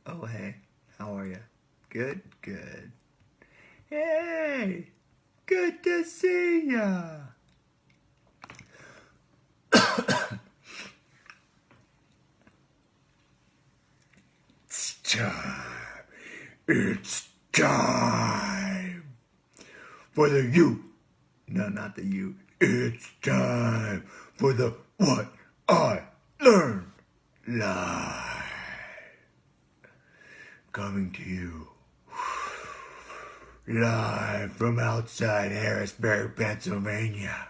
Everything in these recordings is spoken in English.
Oh, hey. How are you? Good? Good. Hey! Good to see ya! It's time. It's time for the you. No, not the you. It's time for the What I Learned Live. Coming to you live from outside Harrisburg, Pennsylvania.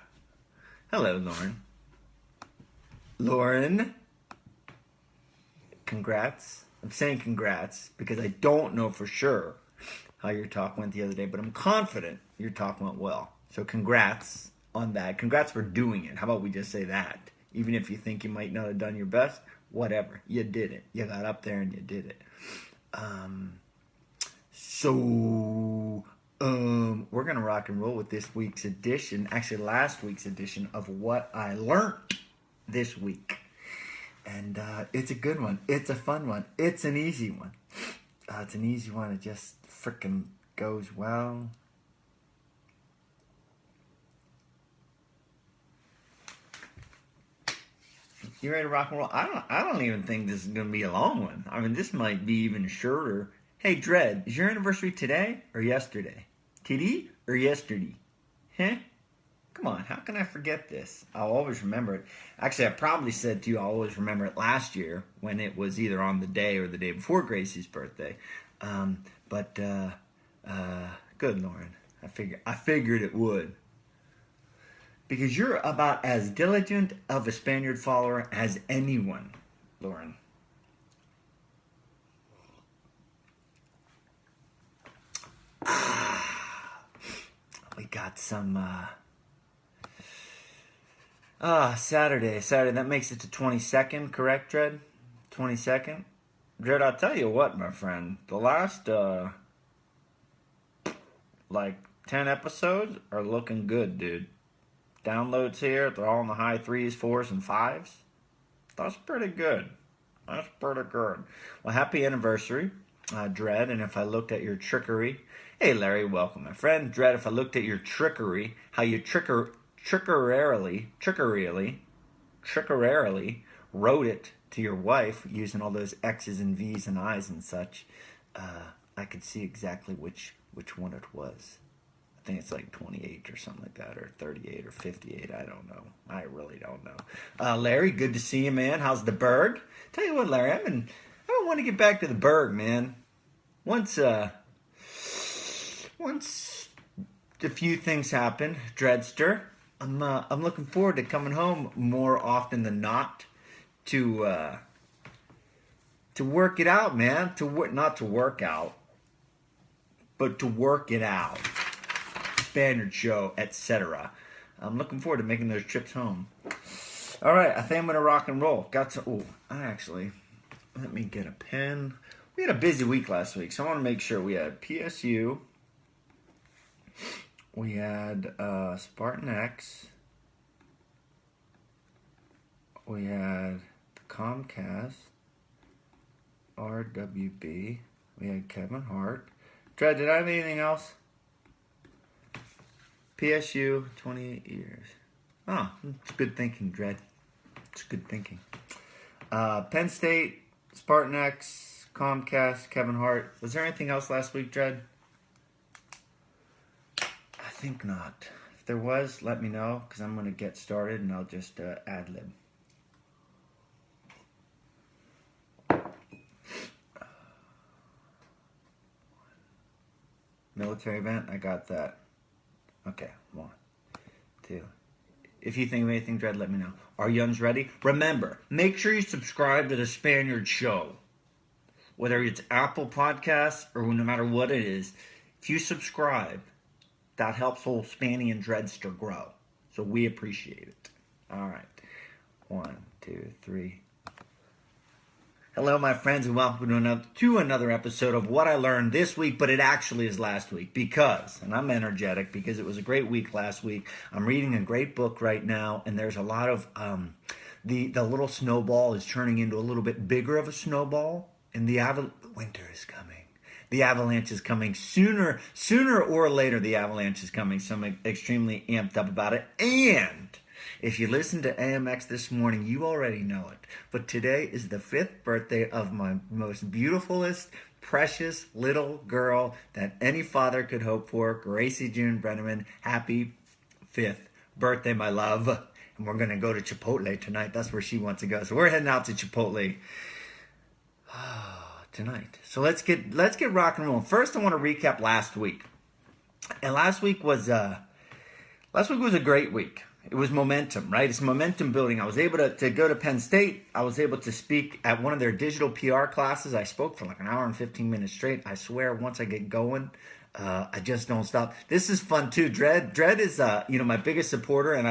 Hello, Lauren. Lauren, congrats. I'm saying congrats because I don't know for sure how your talk went the other day, but I'm confident your talk went well. So congrats on that. Congrats for doing it. How about we just say that? Even if you think you might not have done your best, whatever. You did it. You got up there and you did it. We're going to rock and roll with this week's edition, actually last week's edition of What I Learned this week. And it's a good one. It's a fun one. It's an easy one. It's an easy one. It just freaking goes well. You ready to rock and roll? I don't even think this is going to be a long one. I mean, this might be even shorter. Hey, Dredd, is your anniversary today or yesterday? Today or yesterday? Huh? Come on, how can I forget this? I'll always remember it. Actually, I probably said to you I'll always remember it last year when it was either on the day or the day before Gracie's birthday. Good, Lauren. I figured it would. Because you're about as diligent of a Spaniard follower as anyone, Lauren. We got some, Saturday. That makes it to 22nd, correct, Dredd? 22nd? Dredd, I'll tell you what, my friend. The last, 10 episodes are looking good, dude. Downloads here, they're all in the high 3s, 4s, and 5s. That's pretty good. Well, happy anniversary, Dredd. And if I looked at your trickery, hey, Larry, welcome, my friend. Dredd, if I looked at your trickery, how you trickerarily wrote it to your wife using all those X's and V's and I's and such, I could see exactly which one it was. I think it's like 28 or something like that, or 38 or 58. I don't know. I really don't know. Larry, good to see you, man. How's the Berg? Tell you what, Larry, I want to get back to the Berg, man. Once a few things happen, Dreadster, I'm looking forward to coming home more often than not to work it out, man. Not to work out, but to work it out. Spaniard Show, etc. I'm looking forward to making those trips home. All right, I think I'm gonna rock and roll. Let me get a pen. We had a busy week last week, so I want to make sure we had PSU. We had Spartan X. We had Comcast, RWB. We had Kevin Hart. Dredd, did I have anything else? PSU, 28 years. Oh, it's good thinking, Dredd. It's good thinking. Penn State, Spartan X, Comcast, Kevin Hart. Was there anything else last week, Dredd? I think not. If there was, let me know, because I'm going to get started and I'll just ad-lib. Military event, I got that. Okay, 1, 2. If you think of anything, Dredd, let me know. Are Yuns ready? Remember, make sure you subscribe to the Spaniard Show. Whether it's Apple Podcasts or no matter what it is, if you subscribe, that helps old Spanny and Dreadster grow. So we appreciate it. All right. 1, 2, 3. Hello, my friends, and welcome to another episode of What I Learned this week, but it actually is last week because, and I'm energetic because it was a great week last week. I'm reading a great book right now, and there's a lot of, the little snowball is turning into a little bit bigger of a snowball, And winter is coming. The avalanche is coming sooner or later. The avalanche is coming. So I'm extremely amped up about it. And if you listen to AMX this morning, you already know it. But today is the 5th birthday of my most beautifulest, precious little girl that any father could hope for, Gracie June Brenneman. Happy 5th birthday, my love. And we're going to go to Chipotle tonight. That's where she wants to go. So we're heading out to Chipotle tonight. So let's get rock and roll. First, I want to recap last week. And last week was a great week. It was momentum, right? It's momentum building. I was able to go to Penn State. I was able to speak at one of their digital PR classes. I spoke for like an hour and 15 minutes straight. I swear, once I get going, I just don't stop. This is fun too. Dredd is my biggest supporter, and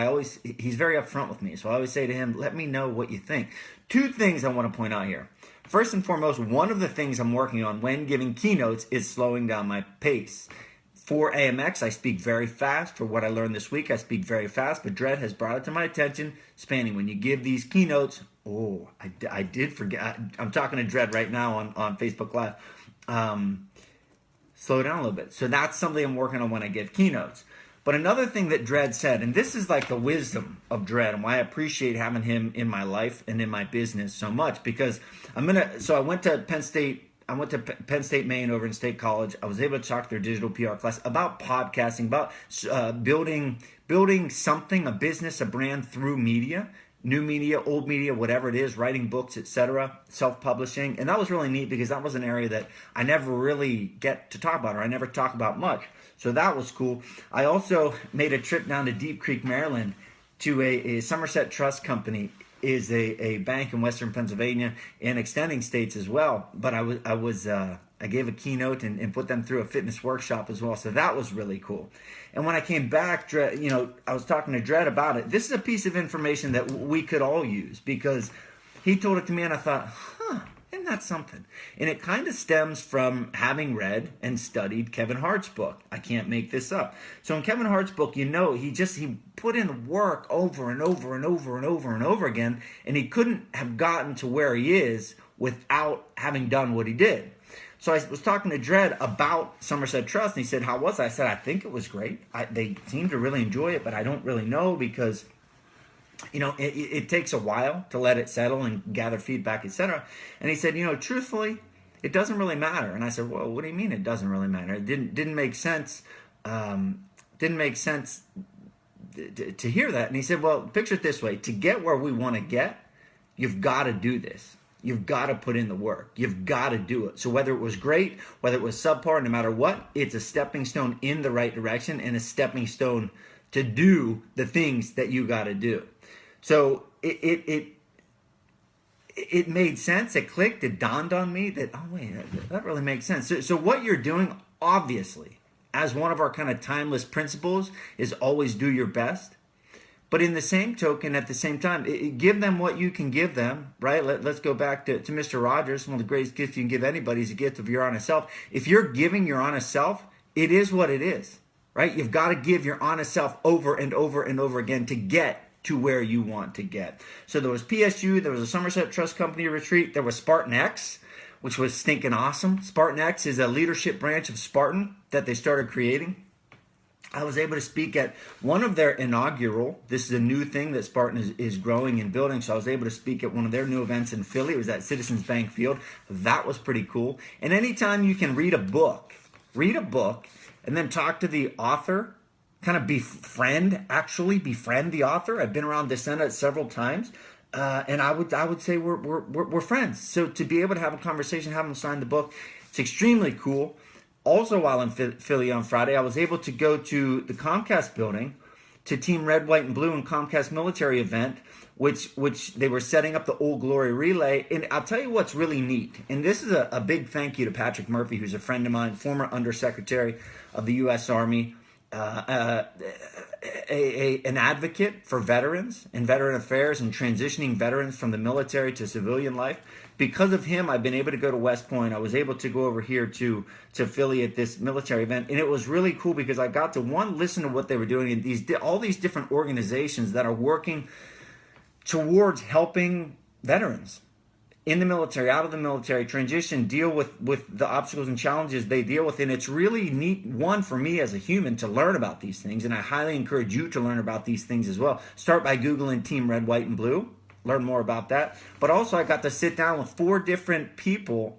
he's very upfront with me. So I always say to him, let me know what you think. 2 things I want to point out here. First and foremost, one of the things I'm working on when giving keynotes is slowing down my pace. For AMX, I speak very fast. For what I learned this week, I speak very fast. But Dredd has brought it to my attention. Spanny, when you give these keynotes, I did forget. I'm talking to Dredd right now on Facebook Live. Slow down a little bit. So that's something I'm working on when I give keynotes. But another thing that Dredd said, and this is like the wisdom of Dredd and why I appreciate having him in my life and in my business so much, because I went to Penn State. I went to Penn State, Maine, over in State College. I was able to talk to their digital PR class about podcasting, about building something, a business, a brand through media, new media, old media, whatever it is, writing books, etc., self-publishing. And that was really neat because that was an area that I never really get to talk about, or I never talk about much. So that was cool. I also made a trip down to Deep Creek, Maryland, to a Somerset Trust Company. Is a bank in Western Pennsylvania and extending states as well. But I gave a keynote and put them through a fitness workshop as well. So that was really cool. And when I came back, Dredd, I was talking to Dredd about it. This is a piece of information that we could all use because he told it to me and I thought, isn't that something? And it kind of stems from having read and studied Kevin Hart's book. I can't make this up. So in Kevin Hart's book, he put in work over and over and over and over and over again, and he couldn't have gotten to where he is without having done what he did. So I was talking to Dredd about Somerset Trust, and he said, how was it? I said, I think it was great. They seem to really enjoy it, but I don't really know because it takes a while to let it settle and gather feedback, etc. And he said, truthfully, it doesn't really matter. And I said, well, what do you mean it doesn't really matter? It didn't make sense. Didn't make sense to hear that. And he said, well, picture it this way. To get where we want to get, you've got to do this. You've got to put in the work. You've got to do it. So whether it was great, whether it was subpar, no matter what, it's a stepping stone in the right direction and a stepping stone to do the things that you got to do. So it made sense. It clicked. It dawned on me that, that really makes sense. So what you're doing, obviously, as one of our kind of timeless principles, is always do your best. But in the same token, at the same time, give them what you can give them, right? Let's go back to Mr. Rogers. One of the greatest gifts you can give anybody is a gift of your honest self. If you're giving your honest self, it is what it is, right? You've got to give your honest self over and over and over again to get to where you want to get. So there was PSU, there was a Somerset Trust Company retreat, there was Spartan X, which was stinking awesome. Spartan X is a leadership branch of Spartan that they started creating. I was able to speak at one of their inaugural, this is a new thing that Spartan is growing and building, so I was able to speak at one of their new events in Philly. It was at Citizens Bank Field. That was pretty cool. And anytime you can read a book, and then talk to the author, kind of befriend the author. I've been around Descenda several times, and I would say we're friends. So to be able to have a conversation, have them sign the book, it's extremely cool. Also, while in Philly on Friday, I was able to go to the Comcast building to Team Red, White, and Blue and Comcast military event, which they were setting up the Old Glory Relay. And I'll tell you what's really neat. And this is a big thank you to Patrick Murphy, who's a friend of mine, former Undersecretary of the U.S. Army, an advocate for veterans and veteran affairs and transitioning veterans from the military to civilian life. Because of him, I've been able to go to West Point. I was able to go over here to Philly at this military event. And it was really cool because I got to, listen to what they were doing. And all these different organizations that are working towards helping veterans. in the military, out of the military, transition, deal with the obstacles and challenges they deal with. And it's really neat, one, for me as a human to learn about these things. And I highly encourage you to learn about these things as well. Start by Googling Team Red, White, and Blue. Learn more about that. But also I got to sit down with 4 different people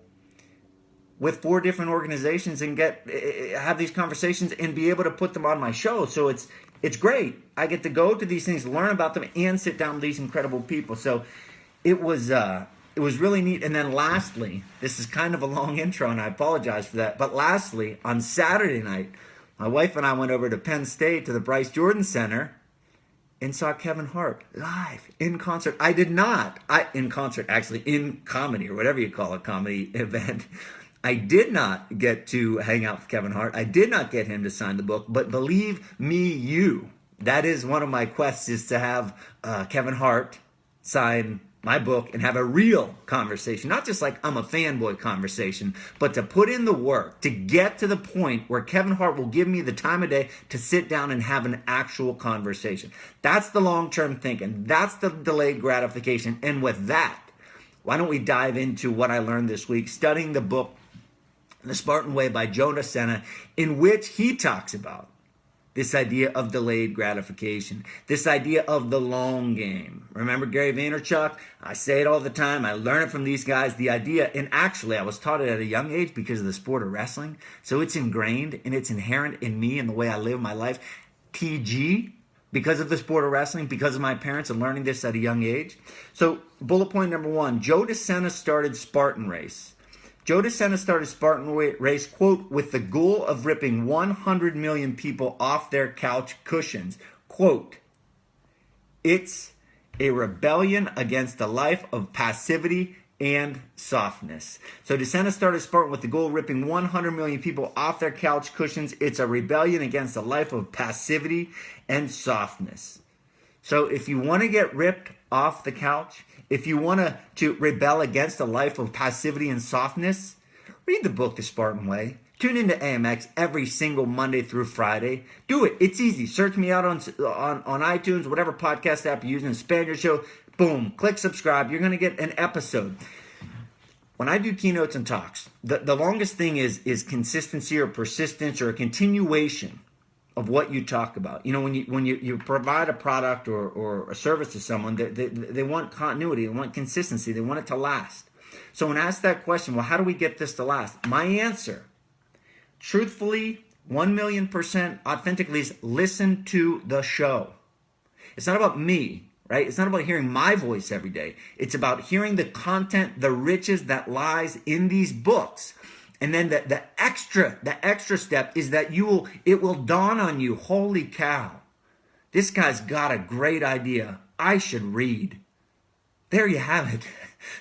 with 4 different organizations and have these conversations and be able to put them on my show. So it's great. I get to go to these things, learn about them, and sit down with these incredible people. So it was really neat. And then lastly, this is kind of a long intro, and I apologize for that. But lastly, on Saturday night, my wife and I went over to Penn State to the Bryce Jordan Center and saw Kevin Hart live in concert. In comedy, or whatever you call a comedy event. I did not get to hang out with Kevin Hart. I did not get him to sign the book, but believe me, that is one of my quests, is to have Kevin Hart sign my book and have a real conversation, not just like I'm a fanboy conversation, but to put in the work to get to the point where Kevin Hart will give me the time of day to sit down and have an actual conversation. That's the long-term thinking. That's the delayed gratification. And with that, why don't we dive into what I learned this week, studying the book, The Spartan Way by Joe DeSena, in which he talks about this idea of delayed gratification, this idea of the long game. Remember Gary Vaynerchuk? I say it all the time. I learn it from these guys. The idea, and actually I was taught it at a young age because of the sport of wrestling. So it's ingrained and it's inherent in me and the way I live my life. TG, because of the sport of wrestling, because of my parents and learning this at a young age. So bullet point number 1, Joe DeSena started Spartan Race. Joe DeSena started Spartan Race, quote, with the goal of ripping 100 million people off their couch cushions. Quote, it's a rebellion against a life of passivity and softness. So DeSena started Spartan with the goal of ripping 100 million people off their couch cushions. It's a rebellion against a life of passivity and softness. So if you want to get ripped off the couch, if you want to rebel against a life of passivity and softness, read the book, The Spartan Way. Tune into AMX every single Monday through Friday. Do it. It's easy. Search me out on iTunes, whatever podcast app you're using, the Spaniard Show. Boom. Click subscribe. You're going to get an episode. When I do keynotes and talks, the longest thing is consistency or persistence or a continuation of what you talk about. You know, when you provide a product or a service to someone, they want continuity, they want consistency, they want it to last. So when asked that question, well, how do we get this to last? My answer, truthfully, 1,000,000% authentically, is listen to the show. It's not about me, right? It's not about hearing my voice every day. It's about hearing the content, the riches that lies in these books. And then the extra step is that it will dawn on you, holy cow, this guy's got a great idea. I should read. There you have it.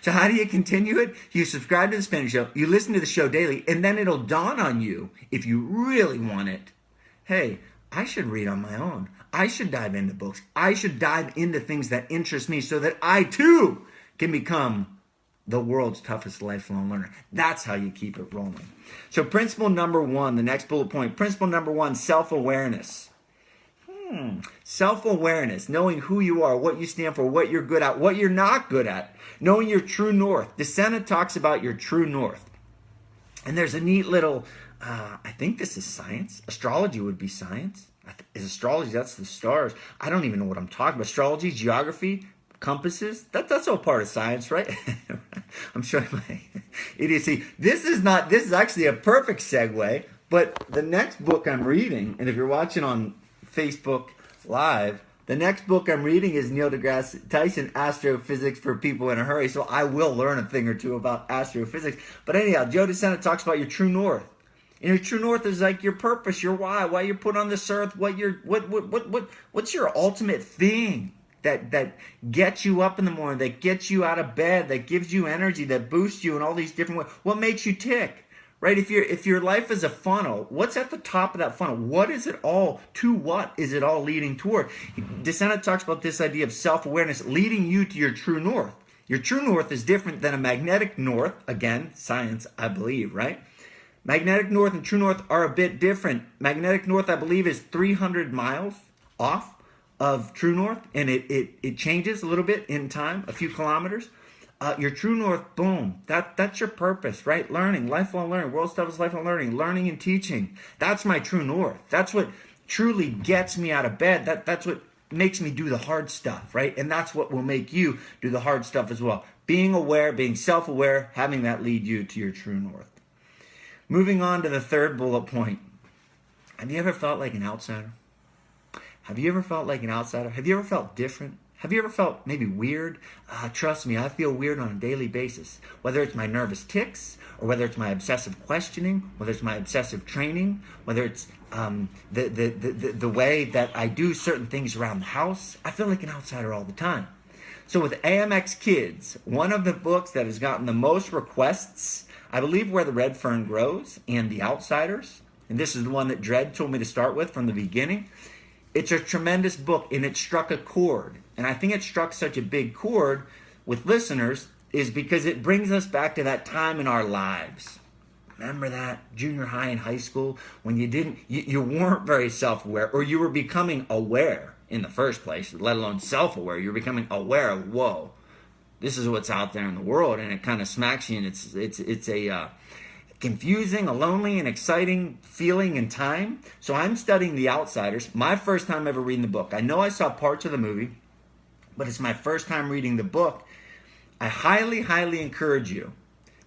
So how do you continue it? You subscribe to the Spaniard Show, you listen to the show daily, and then it'll dawn on you, if you really want it, hey, I should read on my own. I should dive into books. I should dive into things that interest me so that I too can become the world's toughest lifelong learner. That's how you keep it rolling. So principle number 1, the next bullet point. Principle number 1, self-awareness. Self-awareness, knowing who you are, what you stand for, what you're good at, what you're not good at, knowing your true north. DeSena talks about your true north. And there's a neat little, I think this is science. Astrology would be science. Is astrology, that's the stars. I don't even know what I'm talking about. Astrology, geography, compasses, that's all part of science, right? I'm showing my idiocy. This is actually a perfect segue, but the next book I'm reading, and if you're watching on Facebook Live, the next book I'm reading is Neil deGrasse Tyson, Astrophysics for People in a Hurry, so I will learn a thing or two about astrophysics. But anyhow, Joe DeSena talks about your true north. And your true north is like your purpose, your why you're put on this earth, what's your ultimate thing that gets you up in the morning, that gets you out of bed, that gives you energy, that boosts you in all these different ways. What makes you tick? Right? If your life is a funnel, what's at the top of that funnel? What is it all leading toward? DeSena talks about this idea of self-awareness leading you to your true north. Your true north is different than a magnetic north. Again, science, I believe, right? Magnetic north and true north are a bit different. Magnetic north, I believe, is 300 miles off of true north, and it changes a little bit in time, a few kilometers. your true north, boom. That's your purpose, right? Learning, lifelong learning. World stuff is lifelong learning. Learning and teaching. That's my true north. That's what truly gets me out of bed. That's what makes me do the hard stuff, right? And that's what will make you do the hard stuff as well. Being aware, being self-aware, having that lead you to your true north. Moving on to the third bullet point. Have you ever felt like an outsider? Have you ever felt like an outsider? Have you ever felt different? Have you ever felt maybe weird? Trust me, I feel weird on a daily basis. Whether it's my nervous tics, or whether it's my obsessive questioning, whether it's my obsessive training, whether it's the way that I do certain things around the house, I feel like an outsider all the time. So with AMX Kids, one of the books that has gotten the most requests, I believe Where the Red Fern Grows and The Outsiders, and this is the one that Dredd told me to start with from the beginning. It's a tremendous book, and it struck a chord. And I think it struck such a big chord with listeners is because it brings us back to that time in our lives. Remember that junior high and high school when you weren't very self-aware, or you were becoming aware in the first place, let alone self-aware. You're becoming aware of, whoa, this is what's out there in the world, and it kind of smacks you, and it's a confusing, a lonely, and exciting feeling and time. So I'm studying The Outsiders. My first time ever reading the book. I know I saw parts of the movie, but it's my first time reading the book. I highly, highly encourage you.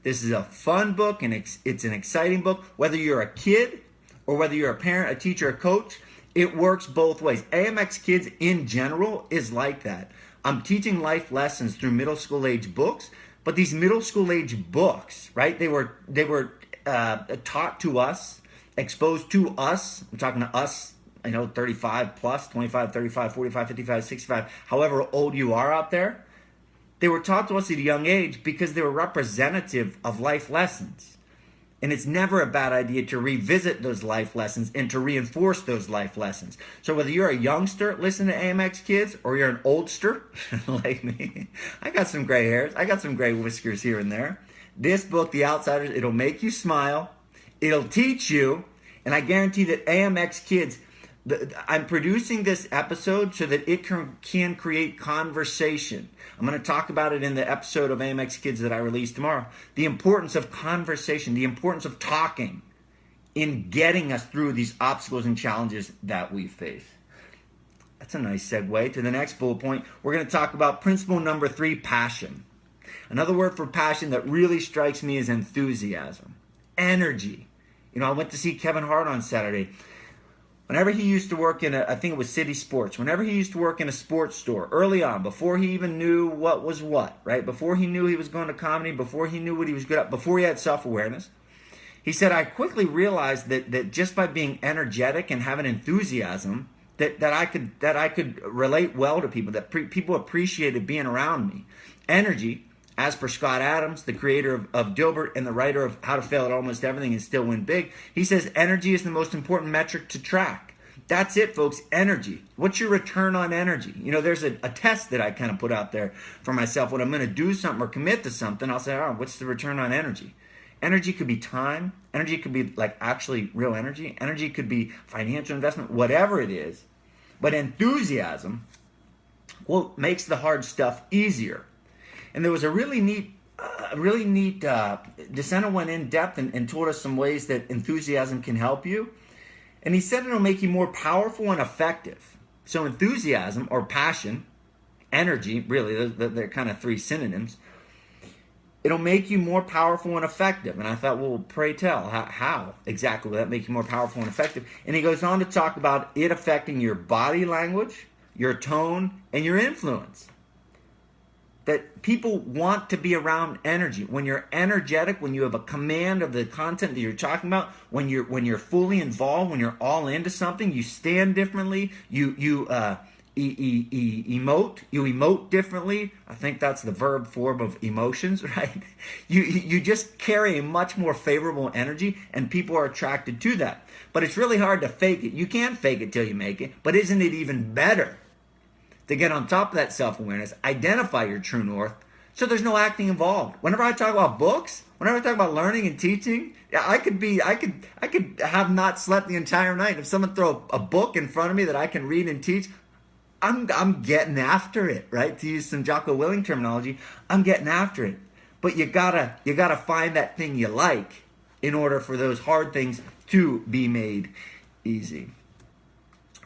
This is a fun book, and it's an exciting book. Whether you're a kid or whether you're a parent, a teacher, a coach, it works both ways. AMX Kids in general is like that. I'm teaching life lessons through middle school age books, but these middle school age books, right? They were taught to us, exposed to us. I'm talking to us, 35 plus, 25, 35, 45, 55, 65, however old you are out there. They were taught to us at a young age because they were representative of life lessons. And it's never a bad idea to revisit those life lessons and to reinforce those life lessons. So whether you're a youngster, listen to AMX Kids, or you're an oldster, like me, I got some gray hairs, I got some gray whiskers here and there. This book, The Outsiders, it'll make you smile, it'll teach you, and I guarantee that AMX Kids, I'm producing this episode so that it can create conversation. I'm going to talk about it in the episode of AMX Kids that I release tomorrow. The importance of conversation, the importance of talking in getting us through these obstacles and challenges that we face. That's a nice segue to the next bullet point. We're going to talk about principle number 3, passion. Another word for passion that really strikes me is enthusiasm, energy. I went to see Kevin Hart on Saturday. Whenever he used to work in I think it was City Sports, whenever he used to work in a sports store early on, before he even knew what was what, right? Before he knew he was going to comedy, before he knew what he was good at, before he had self-awareness, he said, I quickly realized that just by being energetic and having enthusiasm, that I could relate well to people, that people appreciated being around me. Energy, as per Scott Adams, the creator of Dilbert and the writer of How to Fail at Almost Everything and Still Win Big, he says energy is the most important metric to track. That's it, folks, energy. What's your return on energy? There's a test that I kind of put out there for myself. When I'm going to do something or commit to something, I'll say, what's the return on energy? Energy could be time. Energy could be like actually real energy. Energy could be financial investment, whatever it is. But enthusiasm, makes the hard stuff easier. And there was a really neat, DeSena went in depth and told us some ways that enthusiasm can help you. And he said it'll make you more powerful and effective. So enthusiasm or passion, energy, really, they're kind of 3 synonyms. It'll make you more powerful and effective. And I thought, well, pray tell, how exactly will that make you more powerful and effective? And he goes on to talk about it affecting your body language, your tone, and your influence. That people want to be around energy. When you're energetic, when you have a command of the content that you're talking about, when you're fully involved, when you're all into something, you stand differently, you emote differently. I think that's the verb form of emotions, right? You just carry a much more favorable energy, and people are attracted to that. But it's really hard to fake it. You can't fake it till you make it, but isn't it even better to get on top of that self-awareness, identify your true north, so there's no acting involved? Whenever I talk about books, whenever I talk about learning and teaching, I could have not slept the entire night. If someone throw a book in front of me that I can read and teach, I'm getting after it, right? To use some Jocko Willing terminology, I'm getting after it. But you gotta find that thing you like in order for those hard things to be made easy.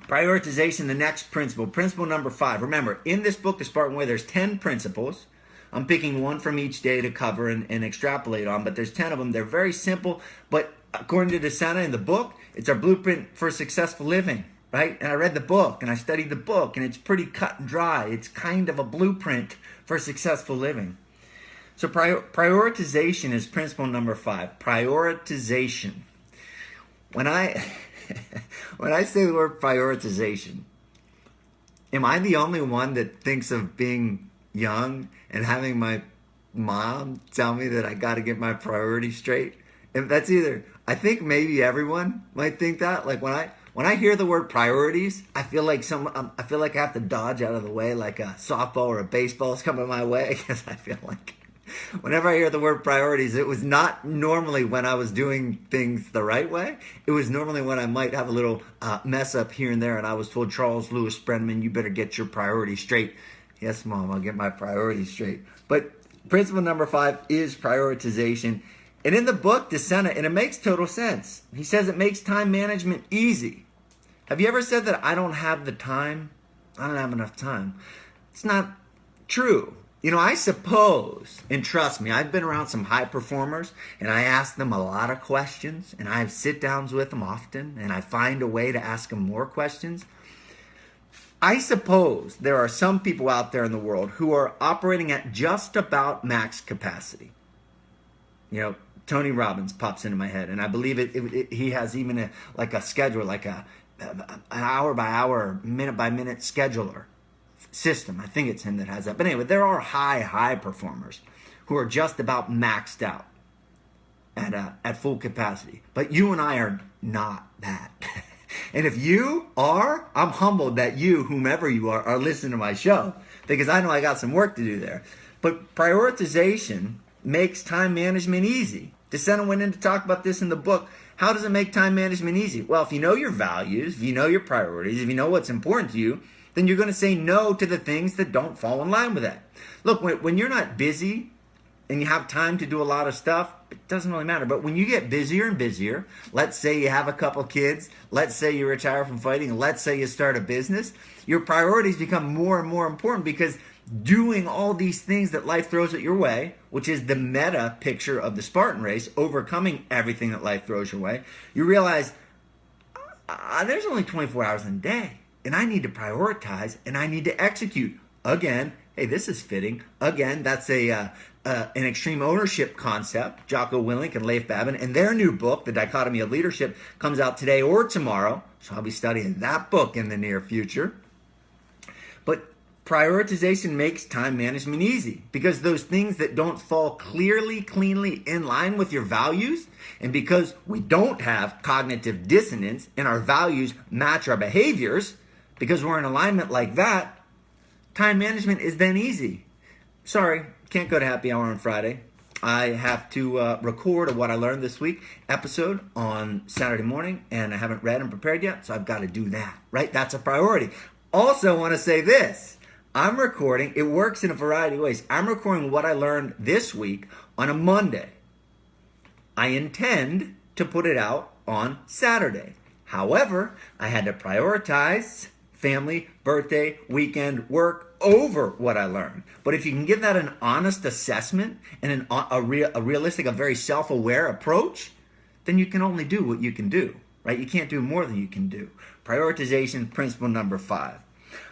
Prioritization, the next principle. Principle number 5. Remember, in this book, The Spartan Way, there's 10 principles. I'm picking one from each day to cover and extrapolate on, but there's 10 of them. They're very simple, but according to DeSena in the book, it's our blueprint for successful living, right? And I read the book, and I studied the book, and it's pretty cut and dry. It's kind of a blueprint for successful living. So prioritization is principle number 5. Prioritization. When I say the word prioritization, am I the only one that thinks of being young and having my mom tell me that I got to get my priorities straight? And that's either, I think maybe everyone might think that. Like when I hear the word priorities, I feel like I have to dodge out of the way, like a softball or a baseball is coming my way, because I feel like whenever I hear the word priorities, it was not normally when I was doing things the right way. It was normally when I might have a little mess up here and there, and I was told, Charles Lewis Brenneman, you better get your priorities straight. Yes, Mom, I'll get my priorities straight. But principle number 5 is prioritization. And in the book, DeSena, and it makes total sense. He says it makes time management easy. Have you ever said that I don't have the time? I don't have enough time. It's not true. You know, I suppose, and trust me, I've been around some high performers, and I ask them a lot of questions, and I have sit-downs with them often, and I find a way to ask them more questions. I suppose there are some people out there in the world who are operating at just about max capacity. You know, Tony Robbins pops into my head, and I believe he has even a schedule, like an hour-by-hour, minute-by-minute scheduler system. I think it's him that has that. But anyway, there are high performers who are just about maxed out at full capacity. But you and I are not that. And if you are, I'm humbled that you, whomever you are listening to my show, because I know I got some work to do there. But prioritization makes time management easy. DeSena went in to talk about this in the book. How does it make time management easy? Well, if you know your values, if you know your priorities, if you know what's important to you, then you're going to say no to the things that don't fall in line with that. Look, when you're not busy and you have time to do a lot of stuff, it doesn't really matter. But when you get busier and busier, let's say you have a couple kids, let's say you retire from fighting, let's say you start a business, your priorities become more and more important, because doing all these things that life throws at your way, which is the meta picture of the Spartan race, overcoming everything that life throws your way, you realize there's only 24 hours in a day. And I need to prioritize, and I need to execute. Again, hey, this is fitting. Again, that's an extreme ownership concept. Jocko Willink and Leif Babin, and their new book, The Dichotomy of Leadership, comes out today or tomorrow. So I'll be studying that book in the near future. But prioritization makes time management easy, because those things that don't fall clearly, cleanly in line with your values, and because we don't have cognitive dissonance and our values match our behaviors, because we're in alignment like that, time management is then easy. Sorry, can't go to happy hour on Friday. I have to record a What I Learned This Week episode on Saturday morning, and I haven't read and prepared yet, so I've got to do that, right? That's a priority. Also want to say this. I'm recording, it works in a variety of ways. I'm recording What I Learned This Week on a Monday. I intend to put it out on Saturday. However, I had to prioritize family, birthday, weekend, work over what I learned. But if you can give that an honest assessment and a realistic, a very self-aware approach, then you can only do what you can do, right? You can't do more than you can do. Prioritization, principle number 5.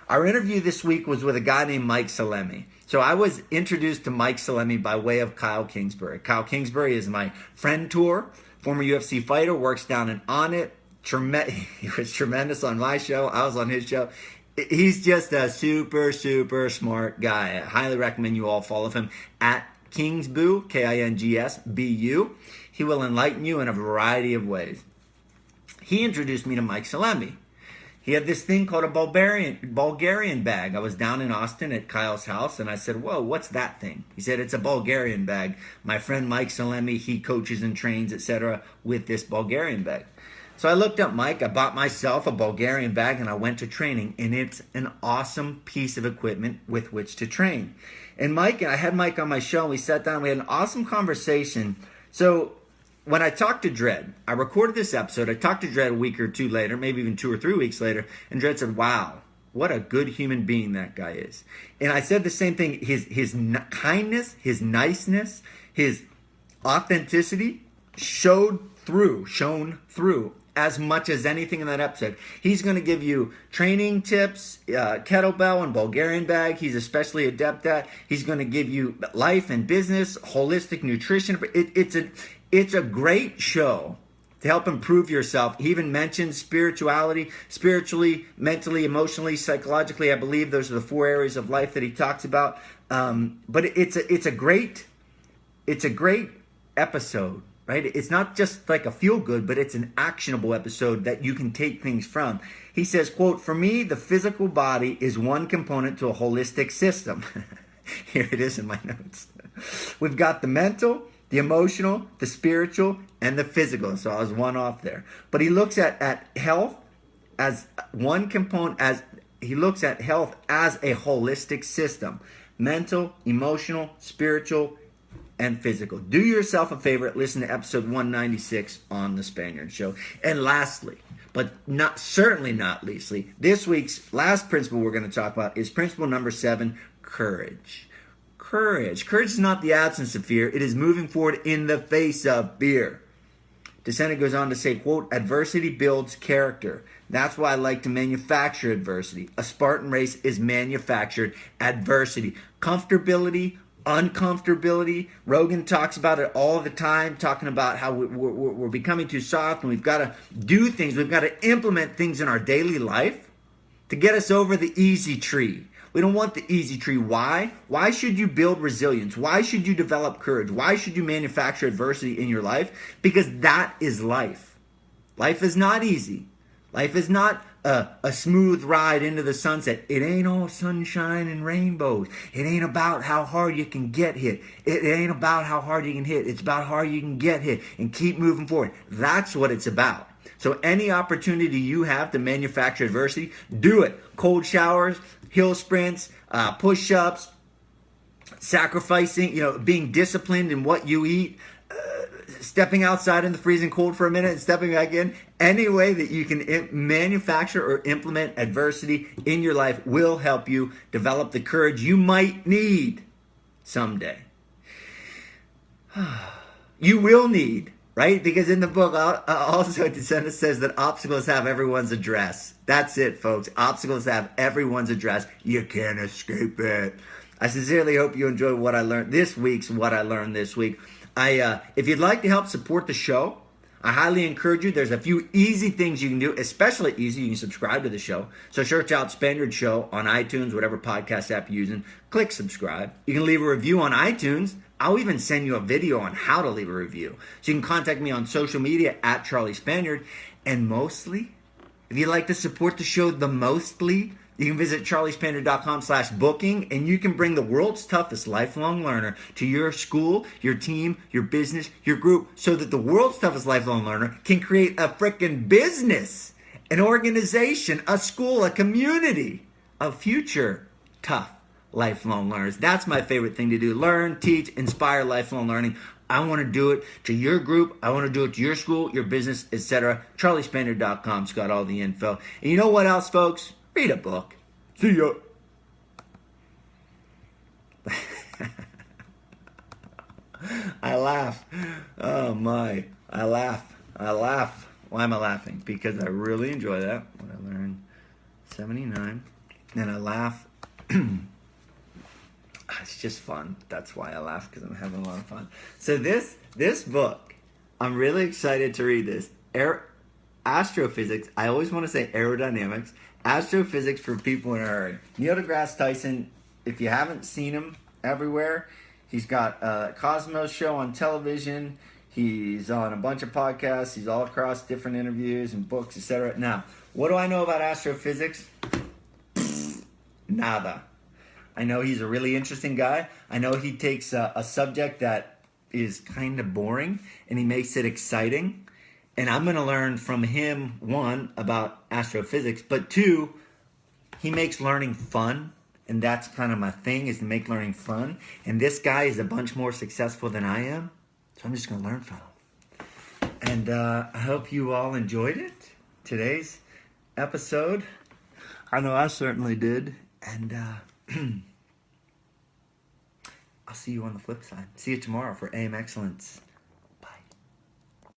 Our interview this week was with a guy named Mike Salemi. So I was introduced to Mike Salemi by way of Kyle Kingsbury. Kyle Kingsbury is my friend tour, former UFC fighter, works down in On It. He was tremendous on my show. I was on his show. He's just a super, super smart guy. I highly recommend you all follow him at Kingsbu, Kingsbu. He will enlighten you in a variety of ways. He introduced me to Mike Salemi. He had this thing called a Bulgarian bag. I was down in Austin at Kyle's house, and I said, whoa, what's that thing? He said, it's a Bulgarian bag. My friend Mike Salemi, he coaches and trains, etc., with this Bulgarian bag. So I looked up Mike. I bought myself a Bulgarian bag and I went to training. And it's an awesome piece of equipment with which to train. And Mike, I had Mike on my show and we sat down. We had an awesome conversation. So when I talked to Dredd, I recorded this episode. I talked to Dredd a week or two later, maybe even 2 or 3 weeks later. And Dredd said, wow, what a good human being that guy is. And I said the same thing. His kindness, his niceness, his authenticity shone through as much as anything in that episode. He's going to give you training tips, kettlebell and Bulgarian bag. He's especially adept at. He's going to give you life and business, holistic nutrition. It's a great show to help improve yourself. He even mentions spirituality, spiritually, mentally, emotionally, psychologically. I believe those are the 4 areas of life that he talks about. But it's a great episode. Right? It's not just like a feel-good, but it's an actionable episode that you can take things from. He says, quote, for me, the physical body is one component to a holistic system. Here it is in my notes. We've got the mental, the emotional, the spiritual, and the physical. So I was one off there. But he looks at health as one component, he looks at health as a holistic system. Mental, emotional, spiritual, and physical. Do yourself a favor, listen to episode 196 on the Spaniard Show. And lastly, but certainly not leastly, this week's last principle we're going to talk about is principle number 7, courage. Courage. Courage is not the absence of fear. It is moving forward in the face of fear. Descendant goes on to say, quote, adversity builds character. That's why I like to manufacture adversity. A Spartan race is manufactured adversity. Comfortability, uncomfortability. Rogan talks about it all the time, talking about how we're becoming too soft and we've got to do things. We've got to implement things in our daily life to get us over the easy tree. We don't want the easy tree. Why? Why should you build resilience? Why should you develop courage? Why should you manufacture adversity in your life? Because that is life. Life is not easy. Life is not a smooth ride into the sunset. It ain't all sunshine and rainbows. It ain't about how hard you can get hit. It ain't about how hard you can hit. It's about how hard you can get hit and keep moving forward. That's what it's about. So any opportunity you have to manufacture adversity, do it. Cold showers, hill sprints, push-ups, sacrificing, being disciplined in what you eat, stepping outside in the freezing cold for a minute and stepping back in. Any way that you can manufacture or implement adversity in your life will help you develop the courage you might need someday. You will need, right? Because in the book, also Descendant says that obstacles have everyone's address. That's it, folks. Obstacles have everyone's address. You can't escape it. I sincerely hope you enjoyed what I learned this week. If you'd like to help support the show, I highly encourage you. There's a few easy things you can do, especially easy. You can subscribe to the show. So search out Spaniard Show on iTunes, whatever podcast app you're using. Click subscribe. You can leave a review on iTunes. I'll even send you a video on how to leave a review. So you can contact me on social media at Charlie Spaniard. And mostly, if you'd like to support the show the mostly, you can visit charliespaniard.com/booking, and you can bring the world's toughest lifelong learner to your school, your team, your business, your group, so that the world's toughest lifelong learner can create a freaking business, an organization, a school, a community of future tough lifelong learners. That's my favorite thing to do. Learn, teach, inspire lifelong learning. I want to do it to your group. I want to do it to your school, your business, etc. charliespaniard.com's got all the info. And you know what else, folks? Read a book. See ya. I laugh. Oh my. I laugh. Why am I laughing? Because I really enjoy that. What I learned. 79. And I laugh. It's just fun. That's why I laugh, because I'm having a lot of fun. So this book, I'm really excited to read this. Astrophysics. I always want to say aerodynamics. Astrophysics for people in a hurry. Neil deGrasse Tyson, if you haven't seen him everywhere, he's got a Cosmos show on television. He's on a bunch of podcasts. He's all across different interviews and books, etc. Now, what do I know about astrophysics? Nada. I know he's a really interesting guy. I know he takes a subject that is kind of boring and he makes it exciting. And I'm going to learn from him, one, about astrophysics, but two, he makes learning fun. And that's kind of my thing, is to make learning fun. And this guy is a bunch more successful than I am. So I'm just going to learn from him. And I hope you all enjoyed it. Today's episode. I know I certainly did. And I'll see you on the flip side. See you tomorrow for AM Excellence.